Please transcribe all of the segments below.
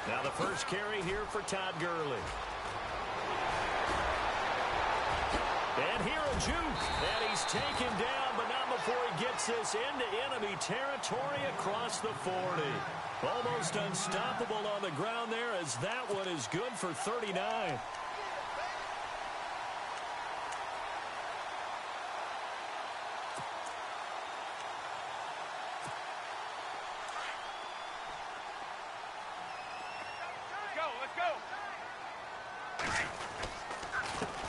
Now the first carry here for Todd Gurley. And here a juke. And he's taken down, but not before he gets this into enemy territory across the 40. Almost unstoppable on the ground there, as that one is good for 39.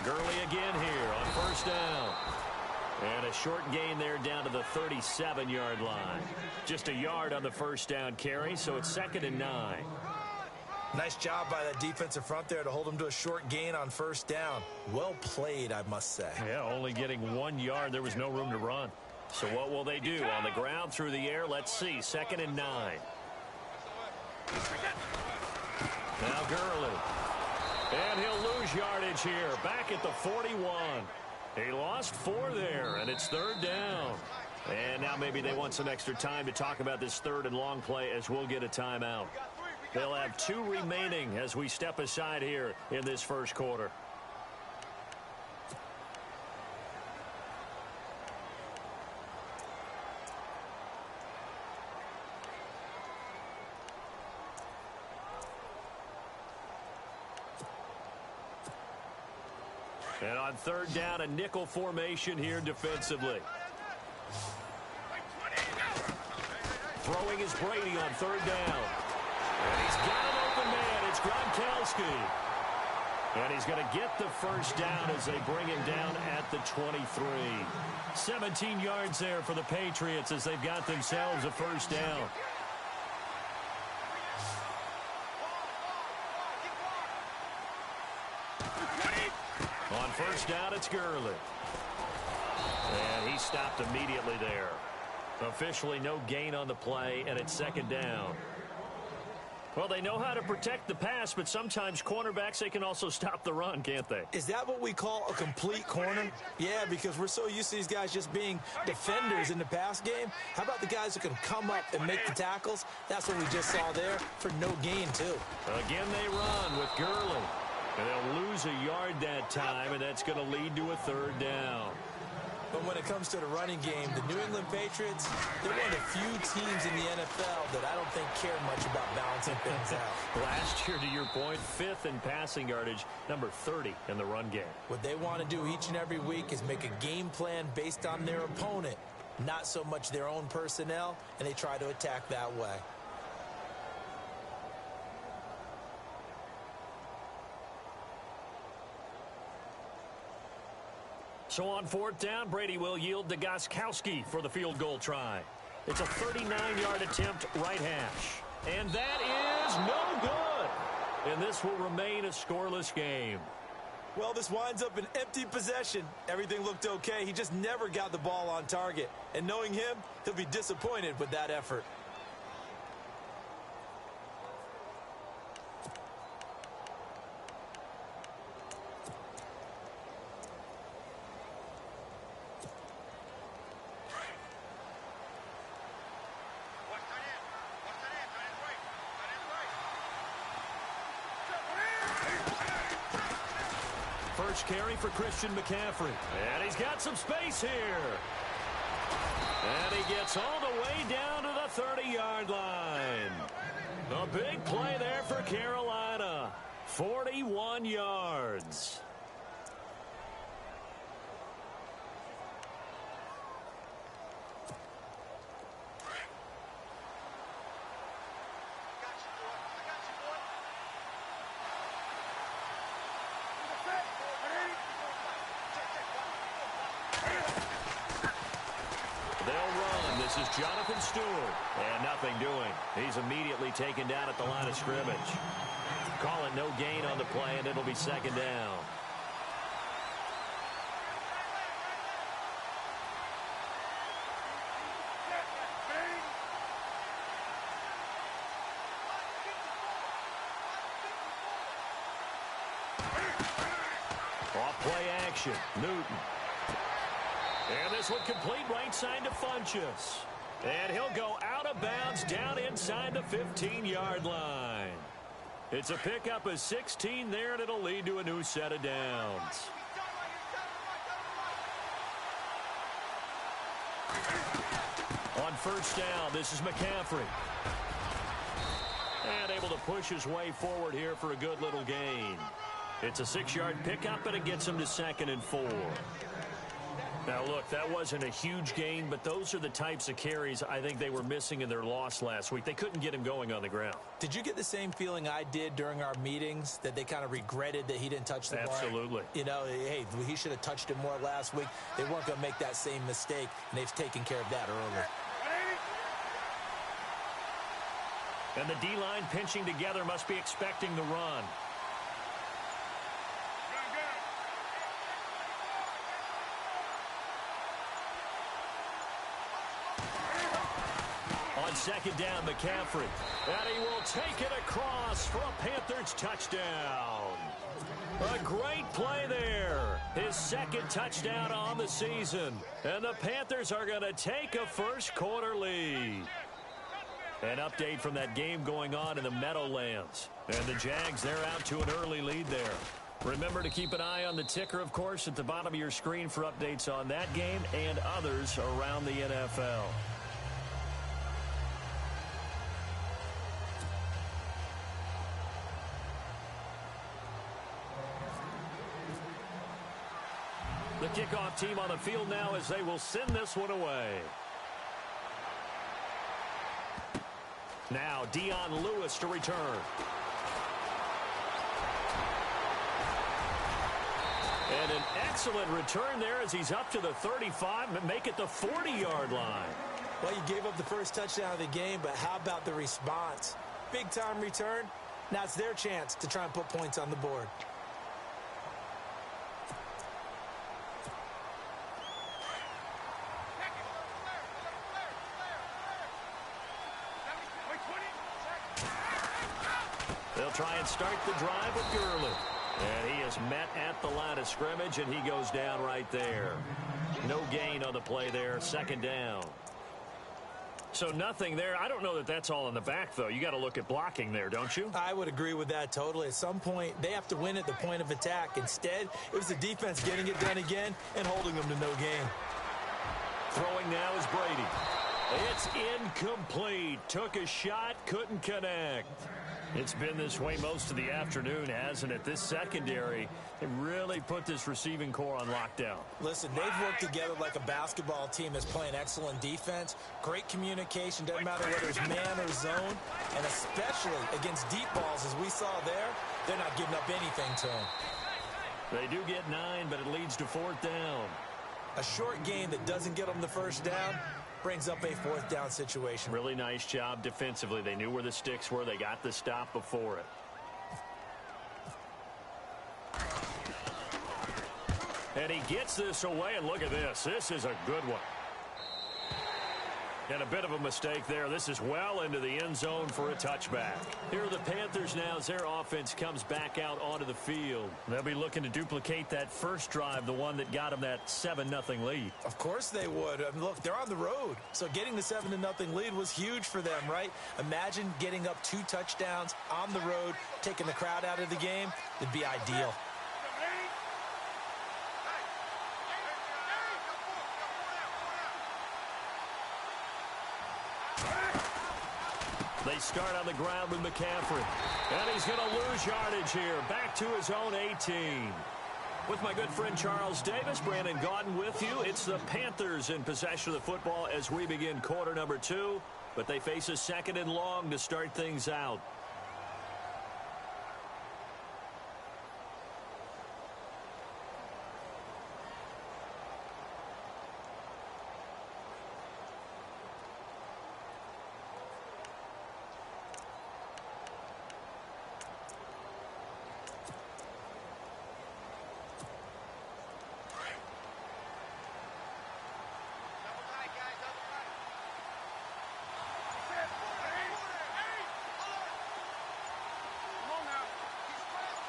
Gurley again here on first down. And a short gain there down to the 37-yard line. Just a yard on the first down carry, so it's 2nd and 9. Nice job by that defensive front there to hold him to a short gain on first down. Well played, I must say. Yeah, only getting 1 yard. There was no room to run. So what will they do? On the ground, through the air, let's see. 2nd and 9. Now Gurley. And he'll lose yardage here, back at the 41. He lost 4 there, and it's 3rd down. And now maybe they want some extra time to talk about this 3rd and long play, as we'll get a timeout. They'll have 2 remaining as we step aside here in this first quarter. And on 3rd down, a nickel formation here defensively. Throwing is Brady on 3rd down. And he's got an open man. It's Gronkowski. And he's going to get the first down as they bring him down at the 23. 17 yards there for the Patriots as they've got themselves a first down. On first down, it's Gurley. And he stopped immediately there. Officially no gain on the play, and it's 2nd down. Well, they know how to protect the pass, but sometimes cornerbacks, they can also stop the run, can't they? Is that what we call a complete corner? Yeah, because we're so used to these guys just being defenders in the pass game. How about the guys who can come up and make the tackles? That's what we just saw there for no gain, too. Again, they run with Gurley. And they'll lose a yard that time, and that's going to lead to a 3rd down. But when it comes to the running game, the New England Patriots, they're one of the few teams in the NFL that I don't think care much about balancing things out. Last year, to your point, 5th in passing yardage, number 30 in the run game. What they want to do each and every week is make a game plan based on their opponent, not so much their own personnel, and they try to attack that way. So on 4th down, Brady will yield to Gronkowski for the field goal try. It's a 39-yard attempt, right hash. And that is no good. And this will remain a scoreless game. Well, this winds up an empty possession. Everything looked okay. He just never got the ball on target. And knowing him, he'll be disappointed with that effort. First carry for Christian McCaffrey. And he's got some space here. And he gets all the way down to the 30-yard line. A big play there for Carolina. 41 yards. This is Jonathan Stewart. And nothing doing. He's immediately taken down at the line of scrimmage. Call it no gain on the play, and it'll be 2nd down. Off play action. Newton. And this one complete right side to Funchess. And he'll go out of bounds down inside the 15-yard line. It's a pickup of 16 there, and it'll lead to a new set of downs. On first down, this is McCaffrey. And able to push his way forward here for a good little gain. It's a 6-yard pickup, and it gets him to 2nd and 4. Now, look, that wasn't a huge gain, but those are the types of carries I think they were missing in their loss last week. They couldn't get him going on the ground. Did you get the same feeling I did during our meetings, that they kind of regretted that he didn't touch the ball? Absolutely. You know, hey, he should have touched it more last week. They weren't going to make that same mistake, and they've taken care of that early. And the D-line pinching together must be expecting the run. On second down, McCaffrey. And he will take it across for a Panthers touchdown. A great play there. His 2nd touchdown on the season. And the Panthers are going to take a first-quarter lead. An update from that game going on in the Meadowlands. And the Jags, they're out to an early lead there. Remember to keep an eye on the ticker, of course, at the bottom of your screen for updates on that game and others around the NFL. The kickoff team on the field now as they will send this one away. Now, Dion Lewis to return. And an excellent return there as he's up to the 35 and make it the 40-yard line. Well, you gave up the first touchdown of the game, but how about the response? Big-time return. Now it's their chance to try and put points on the board. They'll try and start the drive with Gurley. And he is met at the line of scrimmage, and he goes down right there. No gain on the play there, 2nd down. So nothing there. I don't know that that's all in the back, though. You got to look at blocking there, don't you? I would agree with that totally. At some point, they have to win at the point of attack. Instead, it was the defense getting it done again and holding them to no gain. Throwing now is Brady. It's incomplete. Took a shot, couldn't connect. It's been this way most of the afternoon, hasn't it? This secondary, they really put this receiving core on lockdown. Listen, they've worked together like a basketball team that's playing excellent defense. Great communication, doesn't matter whether it's man or zone. And especially against deep balls, as we saw there, they're not giving up anything to them. They do get 9, but it leads to 4th down. A short gain that doesn't get them the first down brings up a 4th down situation. Really nice job defensively. They knew where the sticks were. They got the stop before it. And he gets this away, and look at this. This is a good one. And a bit of a mistake there. This is well into the end zone for a touchback. Here are the Panthers now as their offense comes back out onto the field. They'll be looking to duplicate that first drive, the one that got them that 7-0 lead. Of course they would. I mean, look, they're on the road. So getting the 7-0 lead was huge for them, right? Imagine getting up 2 touchdowns on the road, taking the crowd out of the game. It'd be ideal. They start on the ground with McCaffrey. And he's going to lose yardage here. Back to his own 18. With my good friend Charles Davis, Brandon Gaudin with you. It's the Panthers in possession of the football as we begin quarter number 2. But they face a 2nd and long to start things out.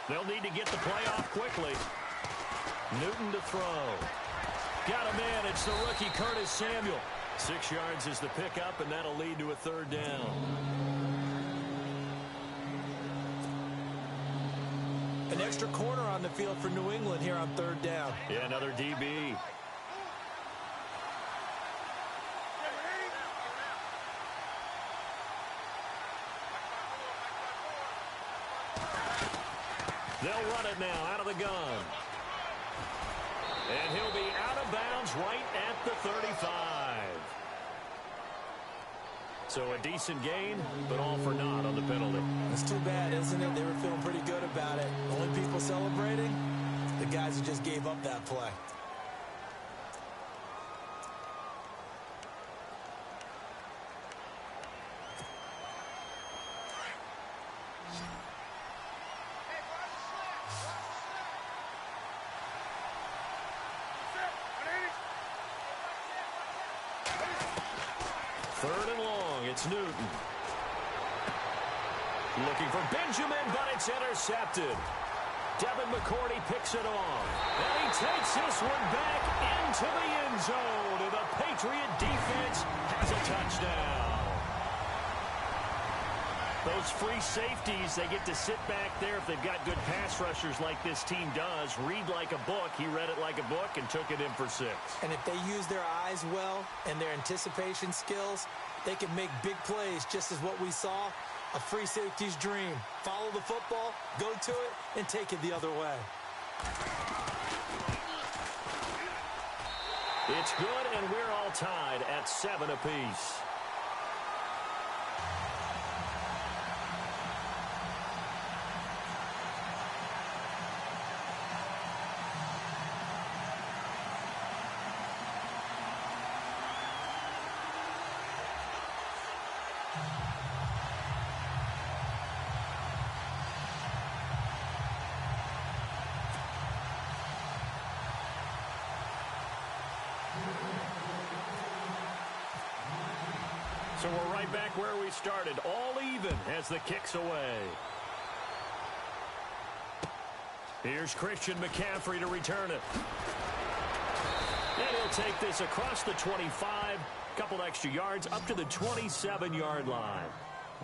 They'll need to get the play off quickly. Newton to throw. Got a man. It's the rookie Curtis Samuel. 6 yards is the pickup, and that'll lead to a 3rd down. An extra corner on the field for New England here on third down. Yeah, another DB. They'll run it now out of the gun. And he'll be out of bounds right at the 35. So a decent gain, but all for naught on the penalty. It's too bad, isn't it? They were feeling pretty good about it. Only people celebrating, the guys who just gave up that play. Third and long, it's Newton. Looking for Benjamin, but it's intercepted. Devin McCourty picks it off. And he takes this one back into the end zone. And the Patriot defense has a touchdown. Those free safeties, they get to sit back there if they've got good pass rushers like this team does. Read like a book. He read it like a book and took it in for 6. And if they use their eyes well and their anticipation skills, they can make big plays, just as what we saw. A free safety's dream. Follow the football, go to it, and take it the other way. It's good, and we're all tied at 7 apiece. So we're right back where we started, all even as the kick's away. Here's Christian McCaffrey to return it. And he'll take this across the 25, couple extra yards up to the 27-yard line.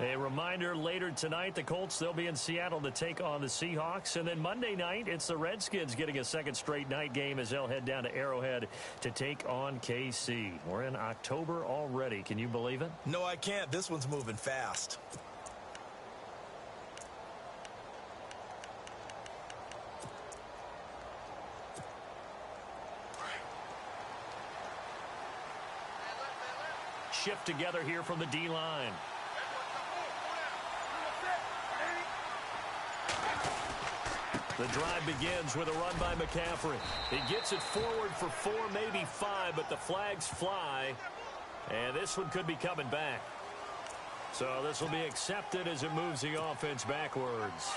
A reminder, later tonight, the Colts, they'll be in Seattle to take on the Seahawks. And then Monday night, it's the Redskins getting a second straight night game as they'll head down to Arrowhead to take on KC. We're in October already. Can you believe it? No, I can't. This one's moving fast. Shift together here from the D-line. The drive begins with a run by McCaffrey. He gets it forward for 4, maybe 5, but the flags fly. And this one could be coming back. So this will be accepted as it moves the offense backwards.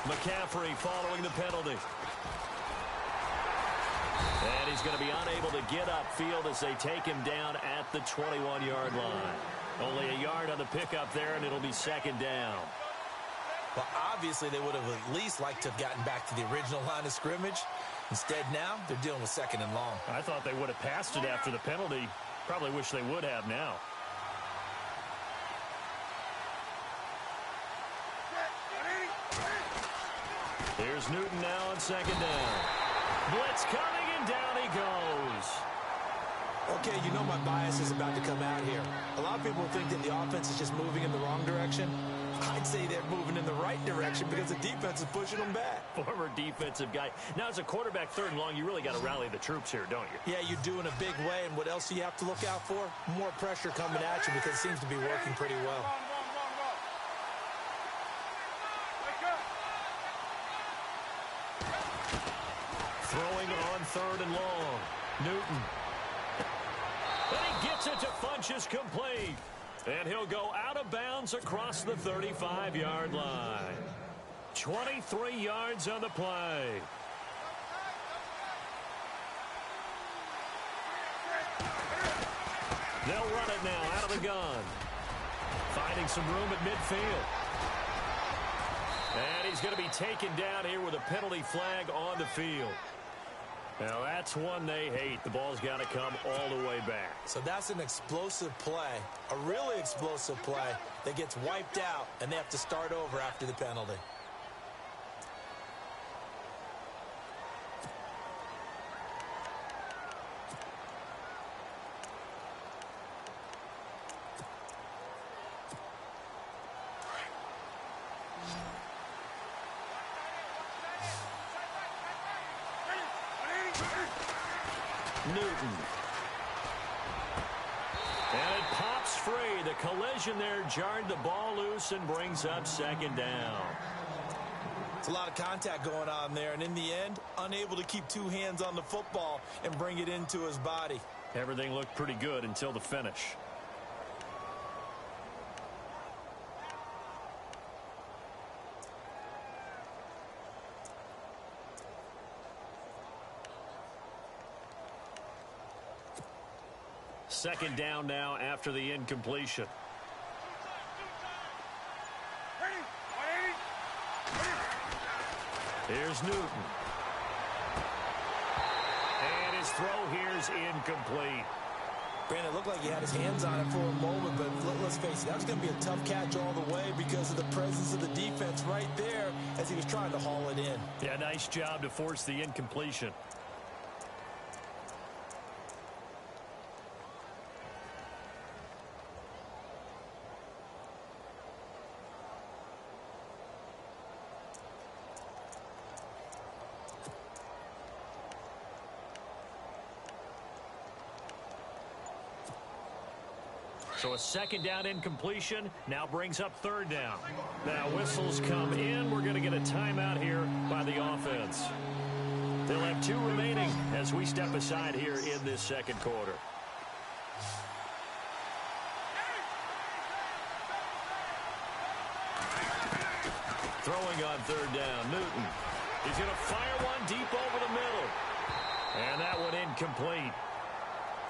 McCaffrey following the penalty. And he's going to be unable to get upfield as they take him down at the 21-yard line. Only a yard on the pickup there, and it'll be second down. Well, obviously, they would have at least liked to have gotten back to the original line of scrimmage. Instead, now, they're dealing with second and long. I thought they would have passed it after the penalty. Probably wish they would have now. Here's Newton now on second down. Blitz coming, and down he goes. Okay, you know my bias is about to come out here. A lot of people think that the offense is just moving in the wrong direction. I'd say they're moving in the right direction because the defense is pushing them back. Former defensive guy. Now, as a quarterback, third and long, you really got to rally the troops here, don't you? Yeah, you do in a big way. And what else do you have to look out for? More pressure coming at you because it seems to be working pretty well. Throwing on third and long. Newton. And he gets it to Funchess complete. And he'll go out of bounds across the 35-yard line. 23 yards on the play. They'll run it now out of the gun. Finding some room at midfield. And he's going to be taken down here with a penalty flag on the field. Now, that's one they hate. The ball's got to come all the way back. So that's an explosive play, a really explosive play that gets wiped out, and they have to start over after the penalty. Newton. And it pops free. The collision there jarred the ball loose and brings up second down. It's a lot of contact going on there, and in the end, unable to keep two hands on the football and bring it into his body. Everything looked pretty good until the finish. Second down now after the incompletion. Here's Newton. And his throw here's incomplete. Brandon, it looked like he had his hands on it for a moment, but let's face it, that was going to be a tough catch all the way because of the presence of the defense right there as he was trying to haul it in. Yeah, nice job to force the incompletion. So a second down incompletion now brings up third down. Now whistles come in. We're going to get a timeout here by the offense. They'll have 2 remaining as we step aside here in this second quarter. Throwing on third down, Newton. He's going to fire one deep over the middle. And that one incomplete.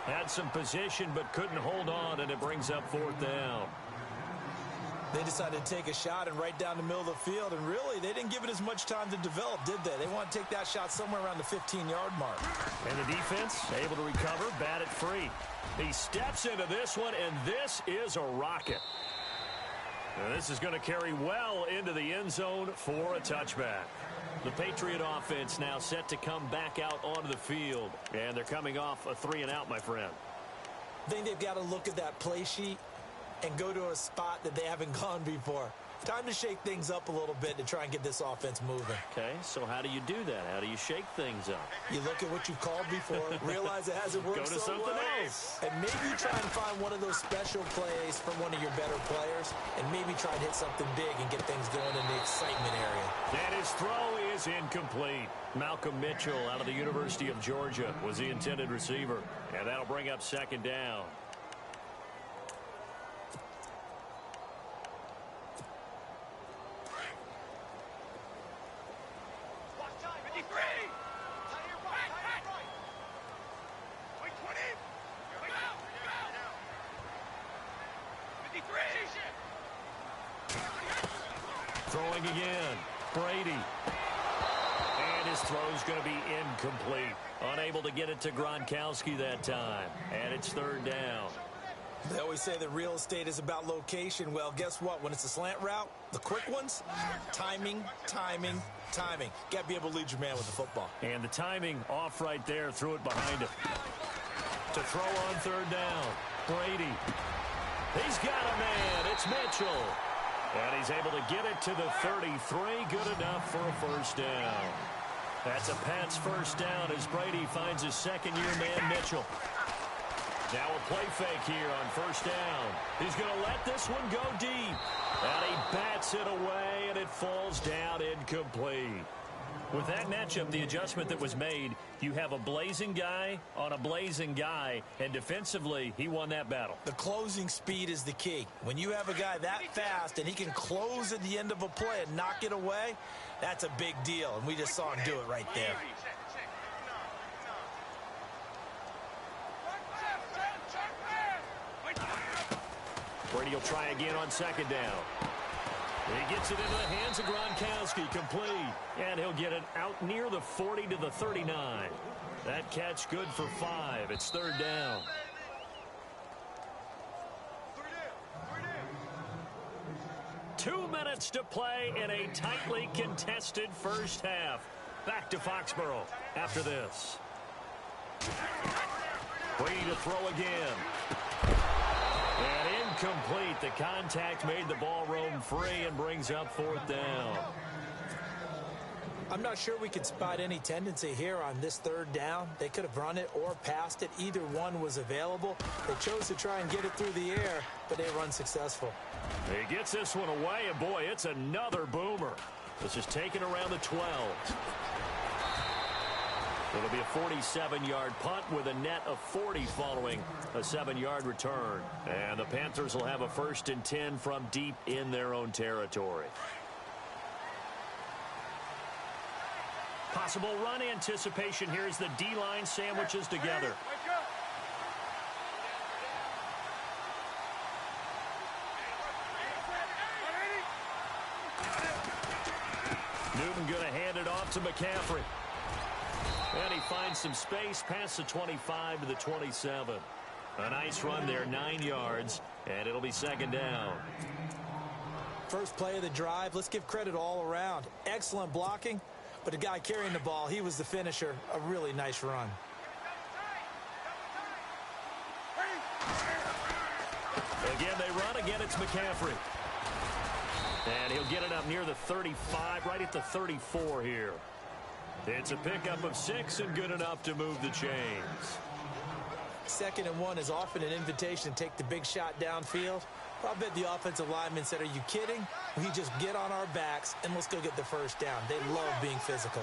Had some position but couldn't hold on, and it brings up fourth down. They decided to take a shot and right down the middle of the field, and really, they didn't give it as much time to develop, did they? They want to take that shot somewhere around the 15-yard mark. And the defense able to recover, bat it free. He steps into this one, and this is a rocket. And this is going to carry well into the end zone for a touchback. The Patriot offense now set to come back out onto the field. And they're coming off a 3-and-out, my friend. I think they've got to look at that play sheet and go to a spot that they haven't gone before. Time to shake things up a little bit to try and get this offense moving. Okay, so how do you do that? How do you shake things up? You look at what you've called before, realize it hasn't worked so well. Go to something else. And maybe you try and find one of those special plays from one of your better players, and maybe try and hit something big and get things going in the excitement area. And his throw is incomplete. Malcolm Mitchell out of the University of Georgia was the intended receiver. And that'll bring up second down. Throwing again. Brady. And his throw's going to be incomplete. Unable to get it to Gronkowski that time. And it's third down. They always say that real estate is about location. Well, guess what? When it's a slant route, the quick ones, timing, timing, timing. Got to be able to lead your man with the football. And the timing off right there. Threw it behind him. To throw on third down. Brady. He's got a man. It's Mitchell. And he's able to get it to the 33. Good enough for a first down. That's a Pats first down as Brady finds his second-year man, Mitchell. Now a play fake here on first down. He's going to let this one go deep. And he bats it away, and it falls down incomplete. With that matchup, the adjustment that was made, you have a blazing guy on a blazing guy, and defensively, he won that battle. The closing speed is the key. When you have a guy that fast and he can close at the end of a play and knock it away, that's a big deal, and we just saw him do it right there. Brady will try again on second down. He gets it into the hands of Gronkowski, complete. And he'll get it out near the 40 to the 39. That catch good for 5. It's third down. Two minutes to play in a tightly contested first half. Back to Foxborough after this. Waiting to throw again. And incomplete. The contact made the ball roam free and brings up fourth down. I'm not sure we could spot any tendency here on this third down. They could have run it or passed it. Either one was available. They chose to try and get it through the air, but they were unsuccessful. He gets this one away, and boy, it's another boomer. This is taken around the 12. It'll be a 47-yard punt with a net of 40 following a 7-yard return. And the Panthers will have a 1st and 10 from deep in their own territory. Possible run anticipation here as the D-line sandwiches together. Newton going to hand it off to McCaffrey. And he finds some space past the 25 to the 27. A nice run there, 9 yards, and it'll be second down. First play of the drive, let's give credit all around. Excellent blocking, but the guy carrying the ball, he was the finisher. A really nice run. Again, they run. Again, it's McCaffrey. And he'll get it up near the 35, right at the 34 here. It's a pickup of 6 and good enough to move the chains. 2nd and 1 is often an invitation to take the big shot downfield. I bet the offensive lineman said, are you kidding? We just get on our backs and let's go get the first down. They love being physical.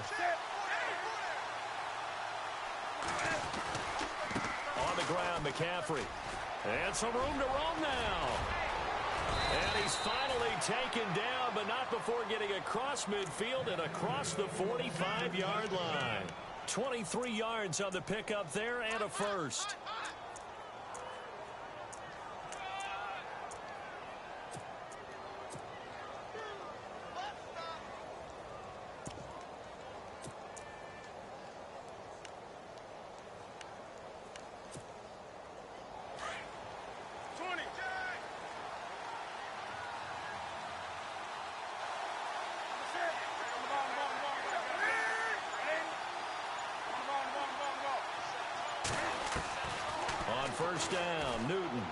On the ground, McCaffrey. And some room to roam now. And he's finally taken down, but not before getting across midfield and across the 45-yard line. 23 yards on the pickup there and a first. First down, Newton.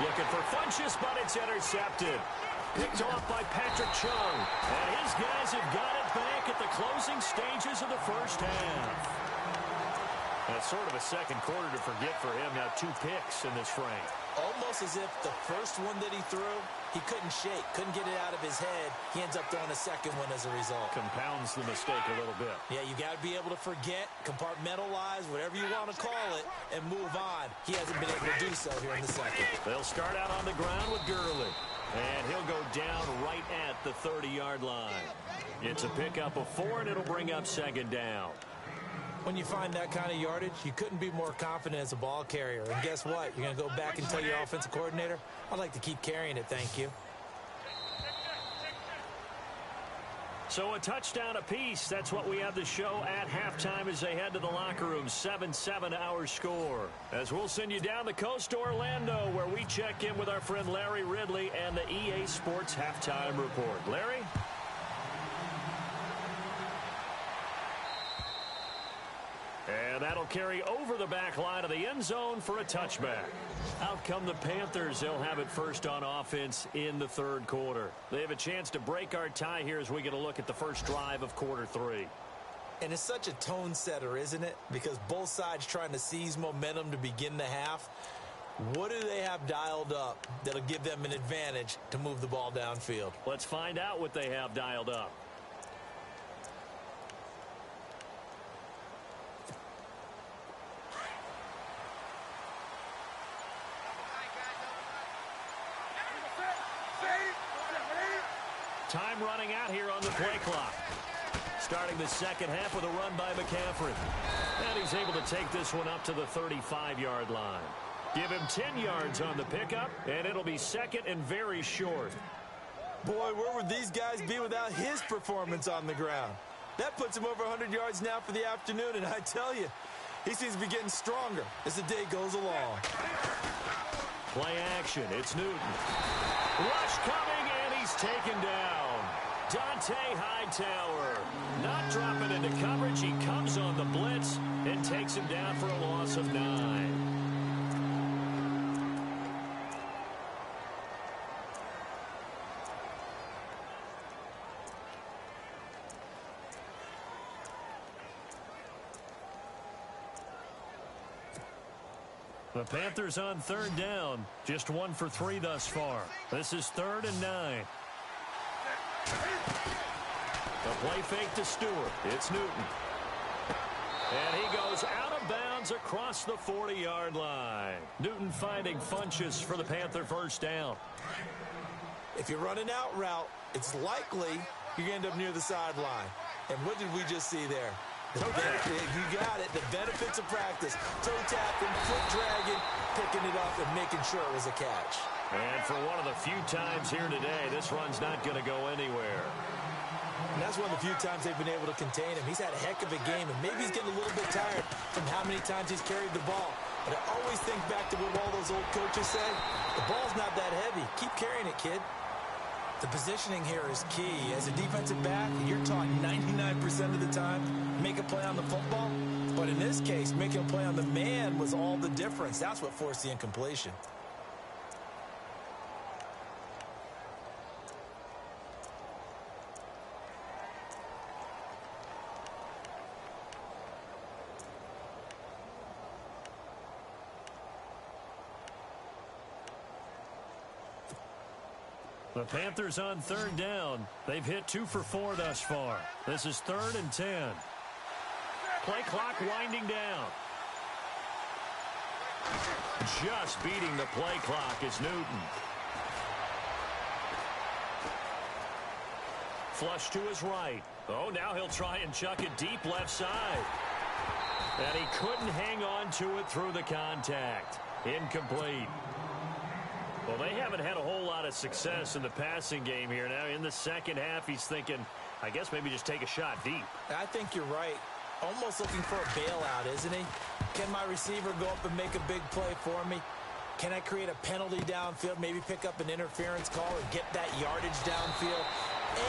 Looking for Funchess, but it's intercepted. Picked off by Patrick Chung. And his guys have got it back at the closing stages of the first half. That's sort of a second quarter to forget for him. Now 2 picks in this frame. Almost as if the first one that he threw, he couldn't shake, couldn't get it out of his head. He ends up throwing a second one as a result. Compounds the mistake a little bit. Yeah, you got to be able to forget, compartmentalize, whatever you want to call it, and move on. He hasn't been able to do so here in the second. They'll start out on the ground with Gurley. And he'll go down right at the 30-yard line. It's a pickup of 4, and it'll bring up second down. When you find that kind of yardage, you couldn't be more confident as a ball carrier. And guess what? You're going to go back and tell your offensive coordinator, I'd like to keep carrying it, thank you. So a touchdown apiece. That's what we have to show at halftime as they head to the locker room. 7-7 our score. As we'll send you down the coast to Orlando, where we check in with our friend Larry Ridley and the EA Sports Halftime Report. Larry? And that'll carry over the back line of the end zone for a touchback. Out come the Panthers. They'll have it first on offense in the third quarter. They have a chance to break our tie here as we get a look at the first drive of quarter 3. And it's such a tone setter, isn't it? Because both sides trying to seize momentum to begin the half. What do they have dialed up that'll give them an advantage to move the ball downfield? Let's find out what they have dialed up. Time running out here on the play clock. Starting the second half with a run by McCaffrey. And he's able to take this one up to the 35-yard line. Give him 10 yards on the pickup, and it'll be second and very short. Boy, where would these guys be without his performance on the ground? That puts him over 100 yards now for the afternoon, and I tell you, he seems to be getting stronger as the day goes along. Play action. It's Newton. Rush coming, and he's taken down. Dante Hightower not dropping into coverage. He comes on the blitz and takes him down for a loss of 9. The Panthers on 3rd down. Just 1 for 3 thus far. This is 3rd and 9. The play fake to Stewart. It's Newton. And he goes out of bounds across the 40-yard line. Newton finding Funchess for the Panther first down. If you're running out route, it's likely you're going to end up near the sideline. And what did we just see there? You got it. The benefits of practice. Toe tapping, foot dragging, picking it up, and making sure it was a catch. And for one of the few times here today, this run's not going to go anywhere. And that's one of the few times they've been able to contain him. He's had a heck of a game, and maybe he's getting a little bit tired from how many times he's carried the ball. But I always think back to what all those old coaches say. The ball's not that heavy. Keep carrying it, kid. The positioning here is key. As a defensive back, you're taught 99% of the time, make a play on the football. But in this case, making a play on the man was all the difference. That's what forced the incompletion. The Panthers on 3rd down. They've hit 2 for 4 thus far. This is 3rd and 10. Play clock winding down. Just beating the play clock is Newton. Flush to his right. Oh, now he'll try and chuck it deep left side. And he couldn't hang on to it through the contact. Incomplete. Well, they haven't had a whole lot of success in the passing game here. Now, in the second half, he's thinking, I guess maybe just take a shot deep. I think you're right. Almost looking for a bailout, isn't he? Can my receiver go up and make a big play for me? Can I create a penalty downfield, maybe pick up an interference call and get that yardage downfield?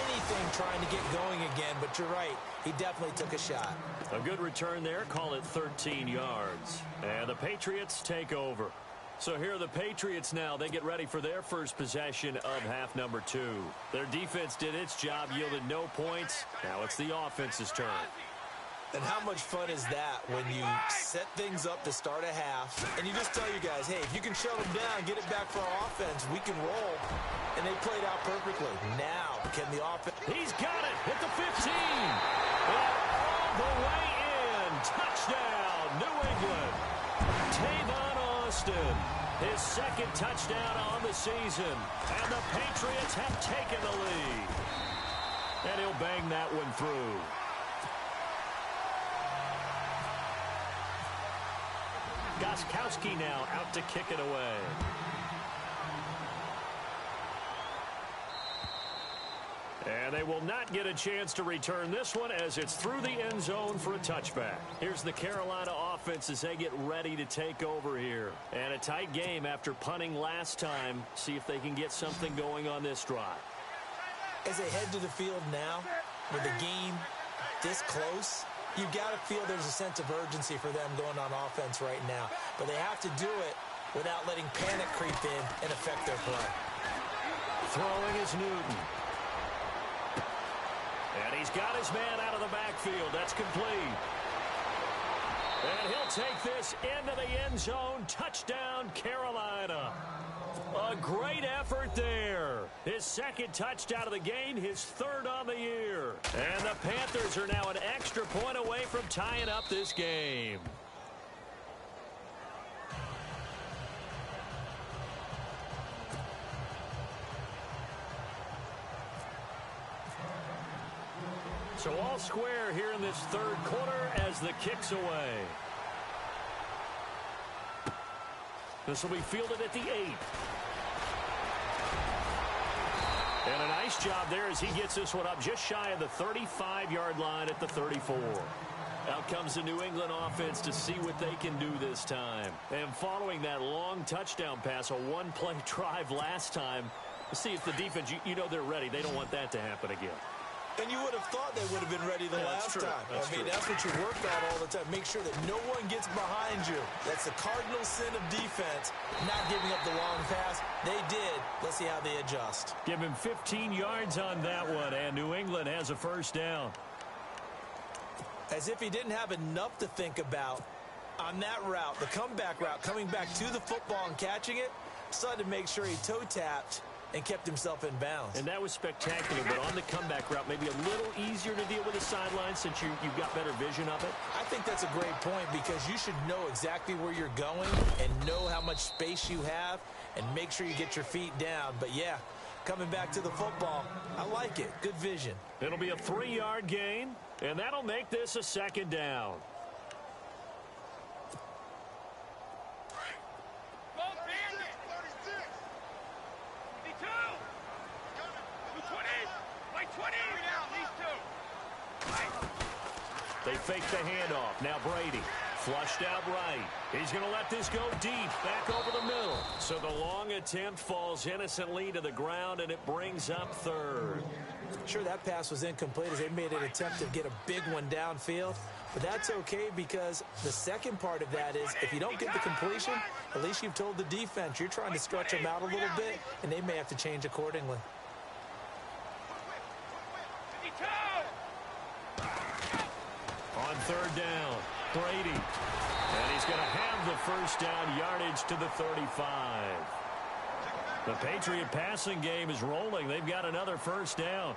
Anything trying to get going again, but you're right. He definitely took a shot. A good return there. Call it 13 yards. And the Patriots take over. So here are the Patriots now. They get ready for their first possession of half number 2. Their defense did its job, yielded no points. Now it's the offense's turn. And how much fun is that when you set things up to start a half, and you just tell your guys, hey, if you can shut them down, get it back for our offense, we can roll. And they played out perfectly. Now, can the offense... He's got it at the 15. And all the way in. Touchdown, New England. Tavon Austin, his second touchdown on the season. And the Patriots have taken the lead. And he'll bang that one through. Gostkowski now out to kick it away. And they will not get a chance to return this one as it's through the end zone for a touchback. Here's the Carolina offense as they get ready to take over here. And a tight game after punting last time. See if they can get something going on this drive. As they head to the field now, with the game this close, you've got to feel there's a sense of urgency for them going on offense right now. But they have to do it without letting panic creep in and affect their play. Throwing is Newton. And he's got his man out of the backfield. That's complete. And he'll take this into the end zone. Touchdown, Carolina. A great effort there. His second touchdown of the game, his third on the year. And the Panthers are now an extra point away from tying up this game. So all square here in this third quarter as the kick's away. This will be fielded at the 8. And a nice job there as he gets this one up just shy of the 35-yard line at the 34. Out comes the New England offense to see what they can do this time. And following that long touchdown pass, a one-play drive last time, see if the defense, you know they're ready. They don't want that to happen again. And you would have thought they would have been ready the last time. That's what you work on all the time. Make sure that no one gets behind you. That's the cardinal sin of defense, not giving up the long pass. They did. Let's see how they adjust. Give him 15 yards on that one, and New England has a first down. As if he didn't have enough to think about on that route, the comeback route, coming back to the football and catching it, decided to make sure he toe-tapped and kept himself in bounds. And that was spectacular, but on the comeback route, maybe a little easier to deal with the sideline since you've got better vision of it. I think that's a great point because you should know exactly where you're going and know how much space you have and make sure you get your feet down. But, yeah, coming back to the football, I like it. Good vision. It'll be a 3-yard gain, and that'll make this a second down. They fake the handoff. Now Brady flushed out right. He's going to let this go deep, back over the middle. So the long attempt falls innocently to the ground, and it brings up third. Sure, that pass was incomplete as they made an attempt to get a big one downfield. But that's okay because the second part of that is if you don't get the completion, at least you've told the defense you're trying to stretch them out a little bit, and they may have to change accordingly. On third down, Brady. And he's going to have the first down yardage to the 35. The Patriot passing game is rolling. They've got another first down.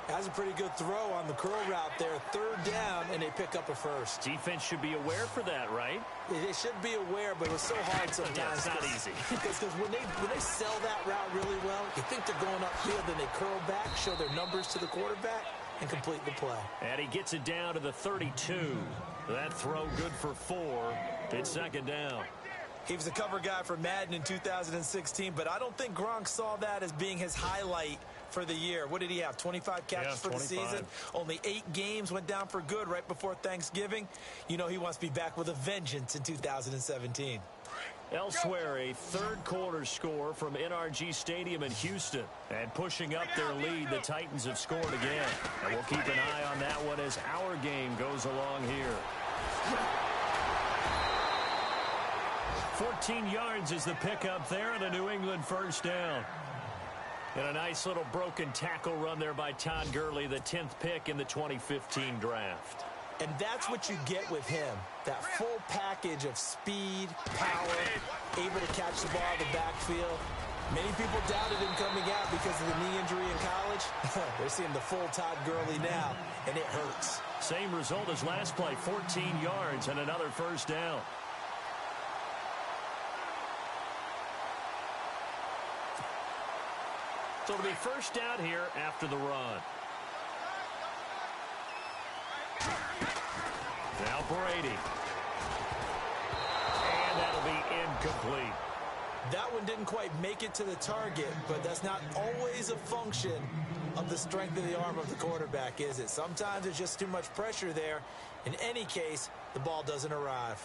That's a pretty good throw on the curl route there. Third down, and they pick up a first. Defense should be aware for that, right? They should be aware, but it's so hard sometimes. Yeah, it's not easy. Because when they sell that route really well, you think they're going upfield, then they curl back, show their numbers to the quarterback, and complete the play. And he gets it down to the 32. That throw good for 4. It's second down. He was a cover guy for Madden in 2016, but I don't think Gronk saw that as being his highlight for the year. What did he have, 25 catches for the season? Only 8 games, went down for good right before Thanksgiving. You know he wants to be back with a vengeance in 2017. Elsewhere, a third-quarter score from NRG Stadium in Houston. And pushing up their lead, the Titans have scored again. And we'll keep an eye on that one as our game goes along here. 14 yards is the pickup there, and a New England first down. And a nice little broken tackle run there by Todd Gurley, the 10th pick in the 2015 draft. And that's what you get with him, that full package of speed, power, able to catch the ball in the backfield. Many people doubted him coming out because of the knee injury in college. They're seeing the full Todd Gurley now, and it hurts. Same result as last play, 14 yards and another first down. So it'll be first down here after the run. Now Brady. And that'll be incomplete. That one didn't quite make it to the target, but that's not always a function of the strength of the arm of the quarterback, is it? Sometimes there's just too much pressure there. In any case, the ball doesn't arrive.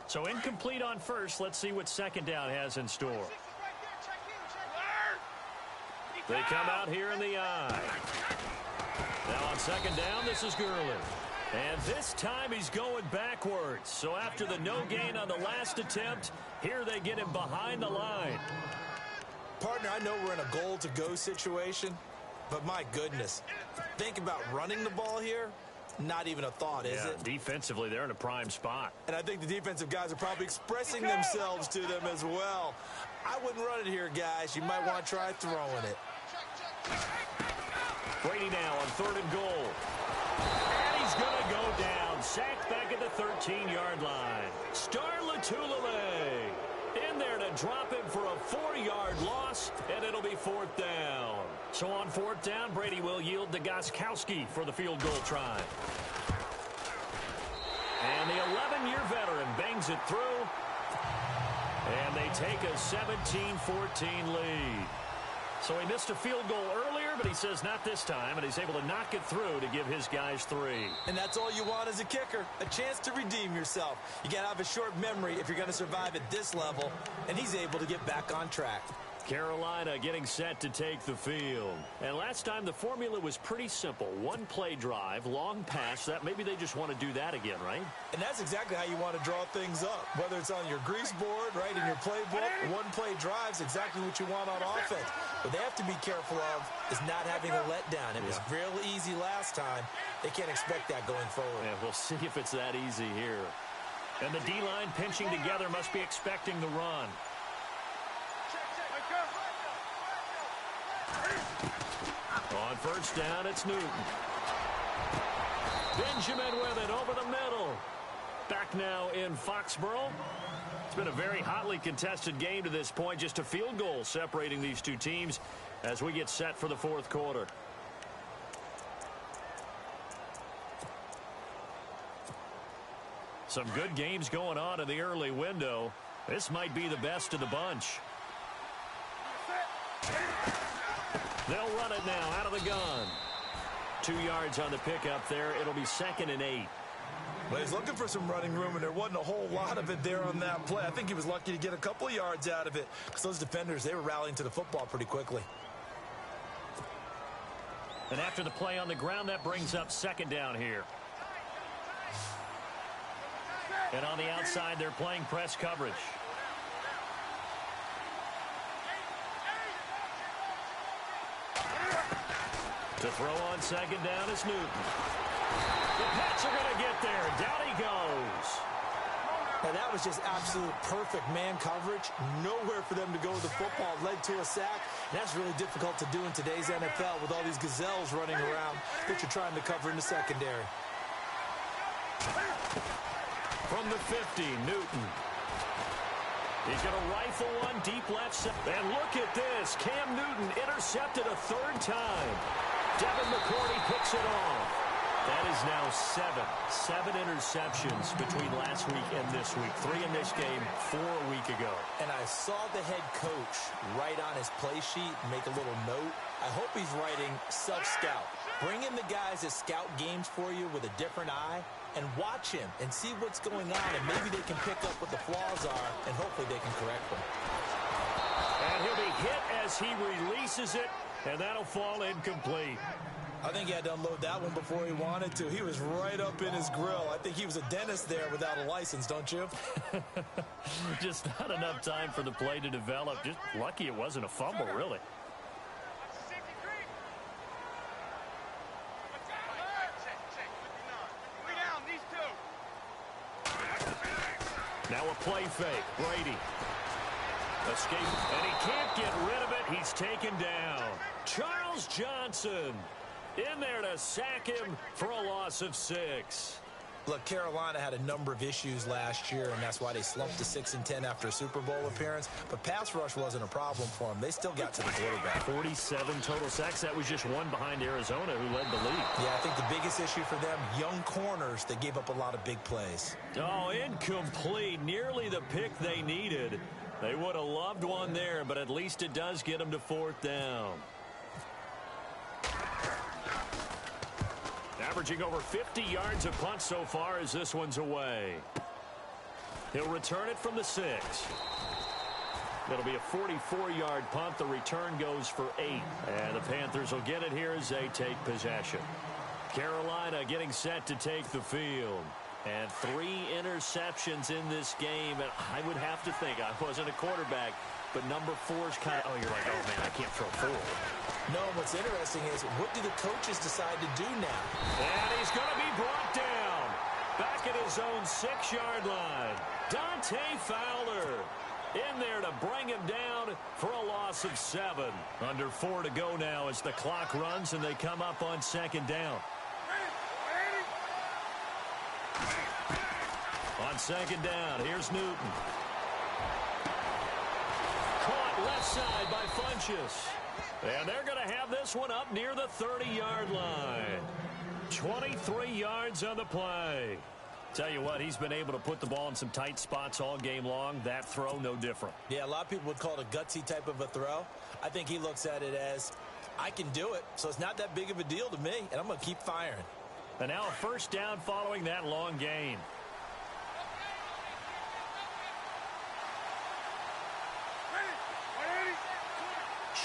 So incomplete on first. Let's see what second down has in store. They come out here in the eye. Now on second down, this is Gurley. And this time he's going backwards. So after the no gain on the last attempt, here they get him behind the line. Partner, I know we're in a goal-to-go situation, but my goodness, think about running the ball here. Not even a thought, is it? Defensively, they're in a prime spot. And I think the defensive guys are probably expressing themselves to them as well. I wouldn't run it here, guys. You might want to try throwing it. Brady now on third and goal. And he's going to go down. Sacked back at the 13-yard line. Star Lotulelei in there to to drop him for a 4-yard loss, and it'll be 4th down. So on 4th down, Brady will yield to Gostkowski for the field goal try. And the 11-year veteran bangs it through. And they take a 17-14 lead. So he missed a field goal earlier, but he says not this time, and he's able to knock it through to give his guys 3. And that's all you want as a kicker, a chance to redeem yourself. You got to have a short memory if you're going to survive at this level, and he's able to get back on track. Carolina getting set to take the field. And last time the formula was pretty simple. One play drive, long pass. That maybe they just want to do that again, right? And that's exactly how you want to draw things up. Whether it's on your grease board, right, in your playbook, one play drive's exactly what you want on offense. What they have to be careful of is not having a letdown. It was real easy last time. They can't expect that going forward. Yeah, we'll see if it's that easy here. And the D-line pinching together must be expecting the run. On 1st down, it's Newton. Benjamin with it over the middle. Back now in Foxborough. It's been a very hotly contested game to this point. Just a field goal separating these two teams as we get set for the 4th quarter. Some good games going on in the early window. This might be the best of the bunch. They'll run it now out of the gun. 2 yards on the pickup there. It'll be 2nd and 8. Well, he's looking for some running room, and there wasn't a whole lot of it there on that play. I think he was lucky to get a couple of yards out of it because those defenders, they were rallying to the football pretty quickly. And after the play on the ground, that brings up 2nd down here. And on the outside, they're playing press coverage. To throw on 2nd down is Newton. The Pats are going to get there. Down he goes. Now, that was just absolute perfect man coverage. Nowhere for them to go with the football. Led to a sack. And that's really difficult to do in today's NFL with all these gazelles running around that you're trying to cover in the secondary. From the 50, Newton. He's going to rifle one deep left side. And look at this. Cam Newton intercepted a 3rd time. Devin McCourty picks it off. That is now 7 interceptions between last week and this week. 3 in this game, 4 a week ago. And I saw the head coach write on his play sheet, make a little note. I hope he's writing self-scout. Bring in the guys that scout games for you with a different eye and watch him and see what's going on, and maybe they can pick up what the flaws are, and hopefully they can correct them. And he'll be hit as he releases it, and that'll fall incomplete. I think he had to unload that one before he wanted to. He was right up in his grill. I think he was a dentist there without a license, don't you? Just not enough time for the play to develop. Just lucky it wasn't a fumble, really. Now a play fake. Brady. Escape. And he can't get rid of it. He's taken down. Charles Johnson in there to sack him for a loss of 6. Look, Carolina had a number of issues last year, and that's why they slumped to 6-10 after a Super Bowl appearance. But pass rush wasn't a problem for them. They still got to the quarterback. 47 total sacks. That was just one behind Arizona, who led the league. Yeah, I think the biggest issue for them, young corners, they gave up a lot of big plays. Oh, incomplete. Nearly the pick they needed. They would have loved one there, but at least it does get them to 4th down. Averaging over 50 yards a punt so far as this one's away. He'll return it from the 6. It'll be a 44-yard punt. The return goes for 8. And the Panthers will get it here as they take possession. Carolina getting set to take the field. And 3 interceptions in this game. And I would have to think, I wasn't a quarterback, but number 4's kind of, oh, you're like, oh, man, I can't throw 4. No, what's interesting is, what do the coaches decide to do now? And he's going to be brought down. Back at his own 6-yard line. Dante Fowler in there to bring him down for a loss of 7. Under 4 to go now as the clock runs and they come up on 2nd down. On 2nd down, here's Newton. Caught left side by Funchess. And they're going to have this one up near the 30-yard line. 23 yards on the play. Tell you what, he's been able to put the ball in some tight spots all game long. That throw, no different. Yeah, a lot of people would call it a gutsy type of a throw. I think he looks at it as, I can do it, so it's not that big of a deal to me, and I'm going to keep firing. And now a first down following that long gain.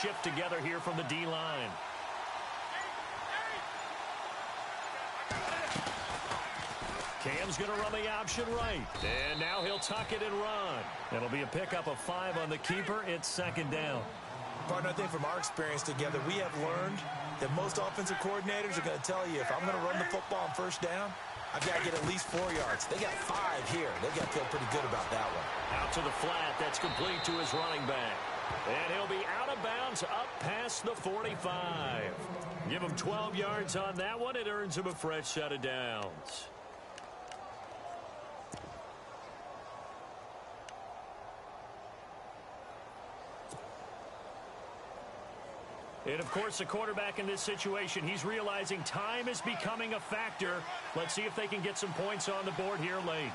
Shift together here from the D-line. Cam's going to run the option right. And now he'll tuck it and run. It'll be a pickup of 5 on the keeper. It's second down. Partner, I think from our experience together, we have learned that most offensive coordinators are going to tell you, if I'm going to run the football on first down, I've got to get at least 4 yards. They got 5 here. They've got to feel pretty good about that one. Out to the flat. That's complete to his running back. And he'll be out of bounds up past the 45. Give him 12 yards on that one. It earns him a fresh set of downs. And, of course, the quarterback in this situation, he's realizing time is becoming a factor. Let's see if they can get some points on the board here late.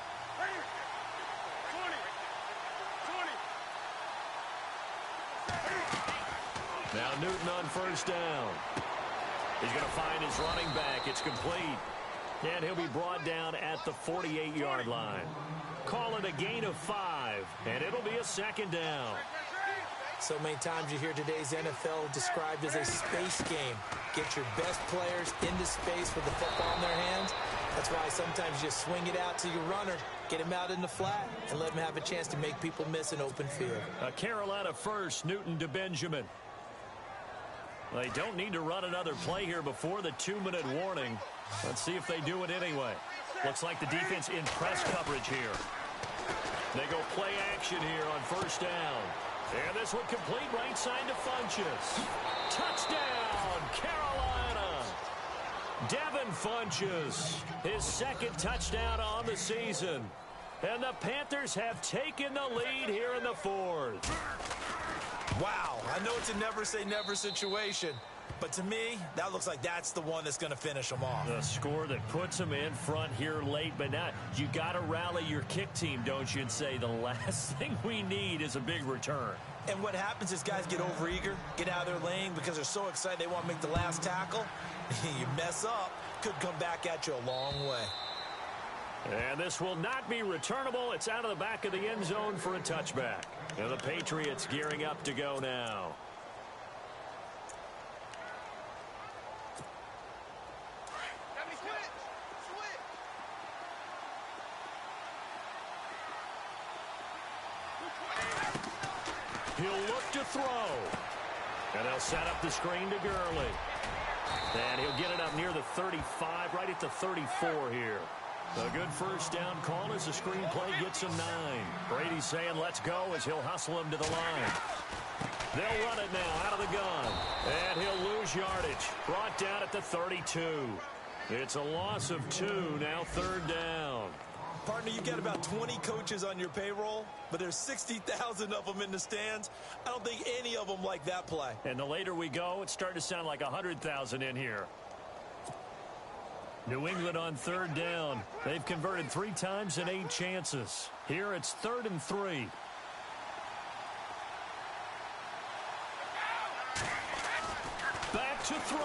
Now Newton on first down. He's going to find his running back. It's complete. And he'll be brought down at the 48-yard line. Call it a gain of 5, and it'll be a second down. So many times you hear today's NFL described as a space game. Get your best players into space with the football in their hands. That's why sometimes you just swing it out to your runner, get him out in the flat, and let him have a chance to make people miss an open field. A Carolina first, Newton to Benjamin. They don't need to run another play here before the 2-minute warning. Let's see if they do it anyway. Looks like the defense in press coverage here. They go play action here on first down. And this one complete right side to Funchess. Touchdown, Carolina. Devin Funchess, his second touchdown on the season. And the Panthers have taken the lead here in the 4th. Wow, I know it's a never-say-never situation, but to me, that looks like that's the one that's going to finish them off. The score that puts them in front here late, but now you got to rally your kick team, don't you, and say the last thing we need is a big return. And what happens is guys get overeager, get out of their lane because they're so excited they want to make the last tackle. You mess up, could come back at you a long way. And this will not be returnable. It's out of the back of the end zone for a touchback. And the Patriots gearing up to go now. He'll look to throw. And they'll set up the screen to Gurley. And he'll get it up near the 35, right at the 34 here. A good first down call as the screen play gets him 9. Brady's saying let's go as he'll hustle him to the line. They'll run it now out of the gun. And he'll lose yardage. Brought down at the 32. It's a loss of 2, now third down. Partner, you've got about 20 coaches on your payroll, but there's 60,000 of them in the stands. I don't think any of them like that play. And the later we go, it's starting to sound like 100,000 in here. New England on third down. They've converted 3 times in 8 chances. Here it's 3rd and 3. Back to throw.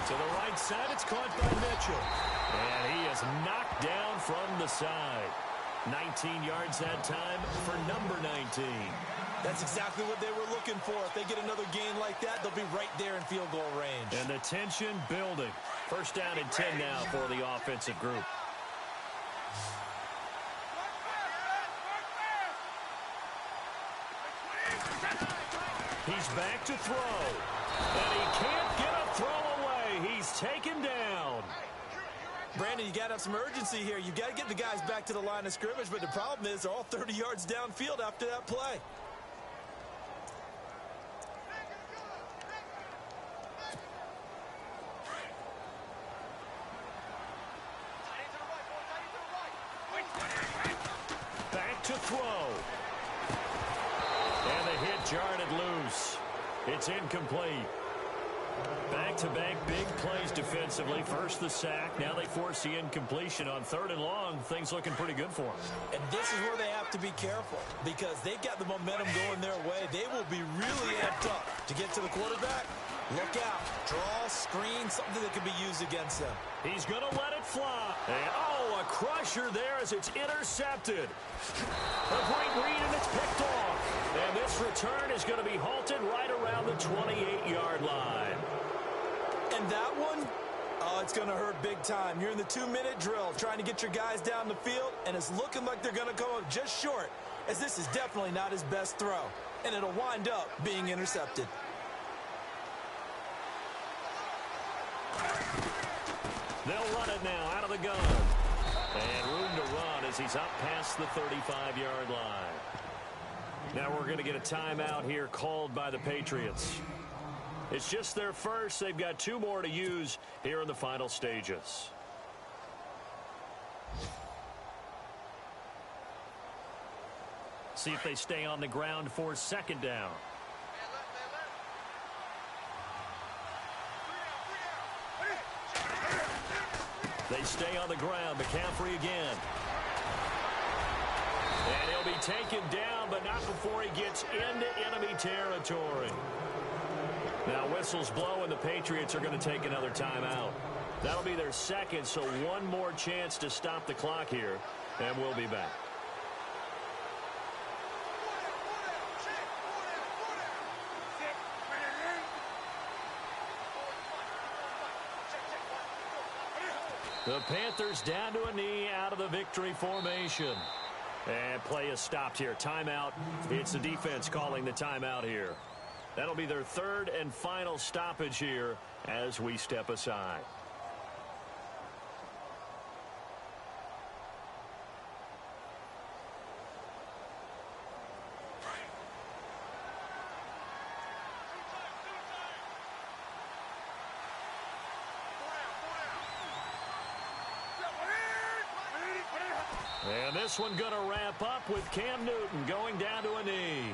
To the right side, it's caught by Mitchell. And he is knocked down from the side. 19 yards that time for number 19. That's exactly what they were looking for. If they get another gain like that, they'll be right there in field goal range. And the tension building. First down and 10 now for the offensive group. He's back to throw. And he can't get a throw away. He's taken down. Brandon, you got to have some urgency here. You got to get the guys back to the line of scrimmage, but the problem is they're all 30 yards downfield after that play. Back to throw. jarred it loose. It's incomplete. Back-to-back big plays defensively. First the sack. Now they force the incompletion on 3rd and long. Things looking pretty good for them. And this is where they have to be careful because they've got the momentum going their way. They will be really amped up to get to the quarterback. Look out. Draw, screen, something that could be used against them. He's going to let it fly. And, a crusher there as it's intercepted. A great read, and it's picked off. And this return is going to be halted right around the 28-yard line. And that one, it's going to hurt big time. You're in the 2-minute drill trying to get your guys down the field, and it's looking like they're going to come up just short, as this is definitely not his best throw. And it'll wind up being intercepted. They'll run it now out of the gun. And room to run as he's up past the 35-yard line. Now we're going to get a timeout here called by the Patriots. It's just their first. They've got 2 more to use here in the final stages. See if they stay on the ground for 2nd down. They stay on the ground. McCaffrey again. And he'll be taken down, but not before he gets into enemy territory. Now whistles blow, and the Patriots are going to take another timeout. That'll be their 2nd, so 1 more chance to stop the clock here, and we'll be back. The Panthers down to a knee out of the victory formation. And play is stopped here. Timeout. It's the defense calling the timeout here. That'll be their 3rd and final stoppage here as we step aside. And this one going to wrap up with Cam Newton going down to a knee.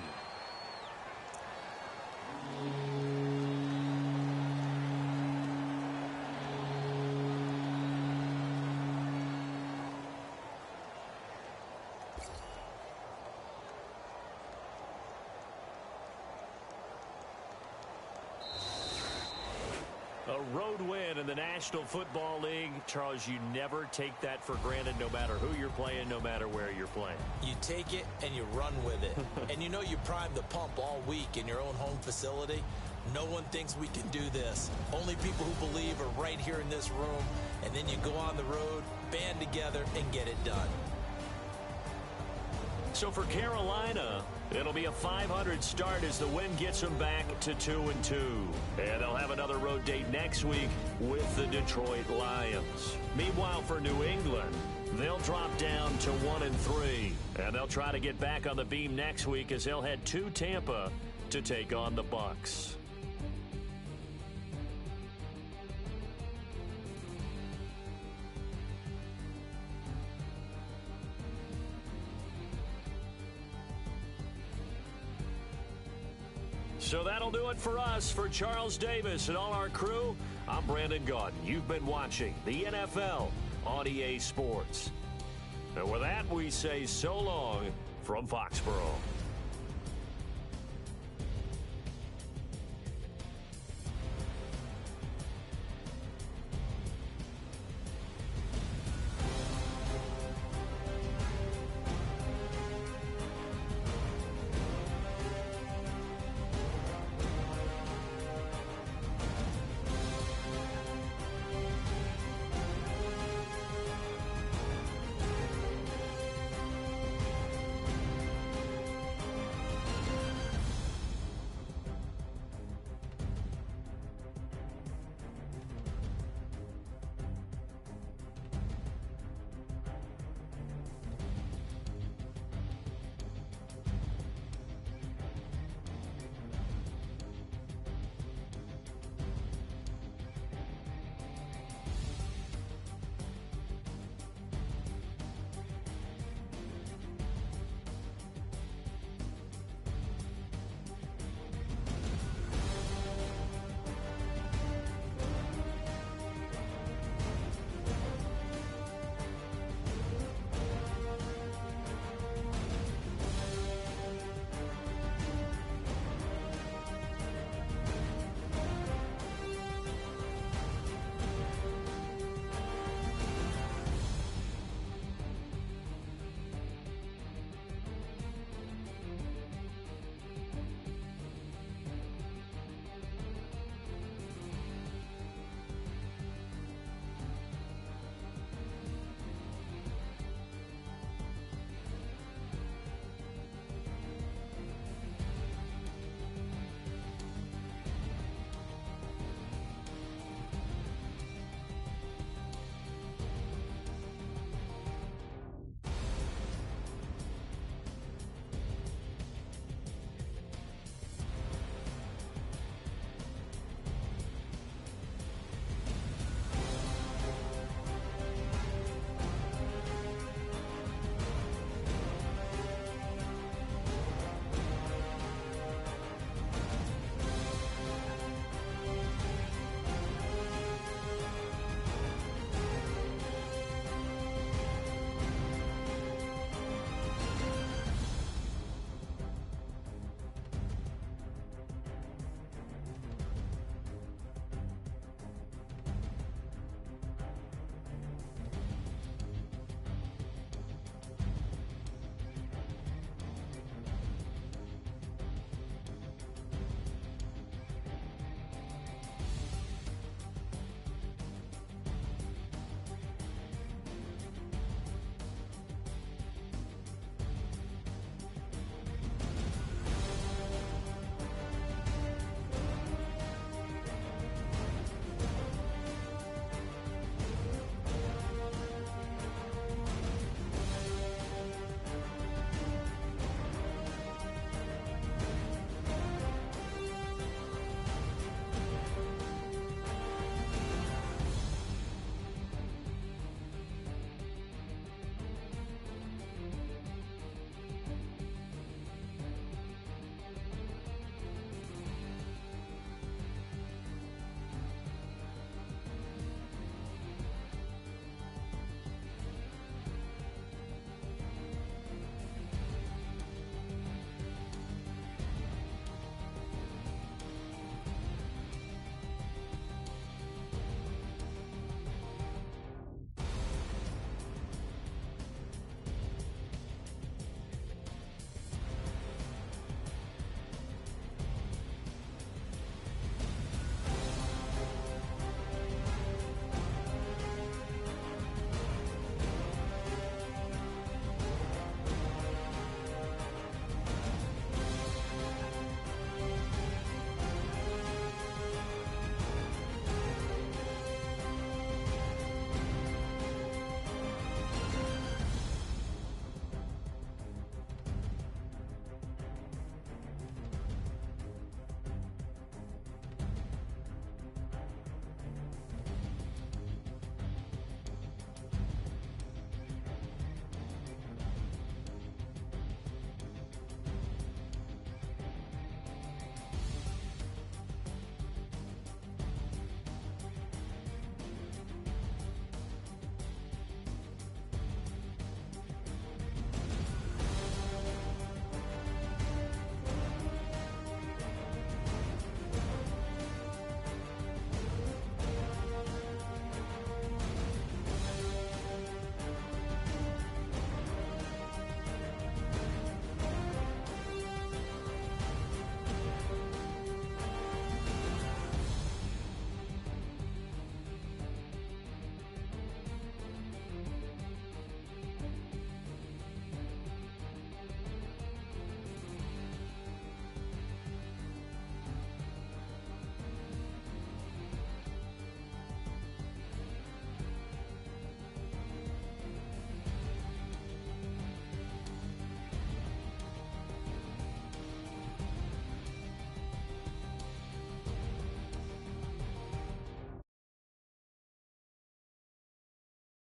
A road win in the National Football League. Charles, you never take that for granted no matter who you're playing, no matter where you're playing. You take it and you run with it. And you know you prime the pump all week in your own home facility. No one thinks we can do this. Only people who believe are right here in this room. And then you go on the road, band together, and get it done. So for Carolina, it'll be a 500 start as the win gets them back to 2-2. And they'll have another road date next week with the Detroit Lions. Meanwhile, for New England, they'll drop down to 1-3. And they'll try to get back on the beam next week as they'll head to Tampa to take on the Bucs. So that'll do it for us. For Charles Davis and all our crew, I'm Brandon Gaudin. You've been watching the NFL on EA Sports. And with that, we say so long from Foxborough.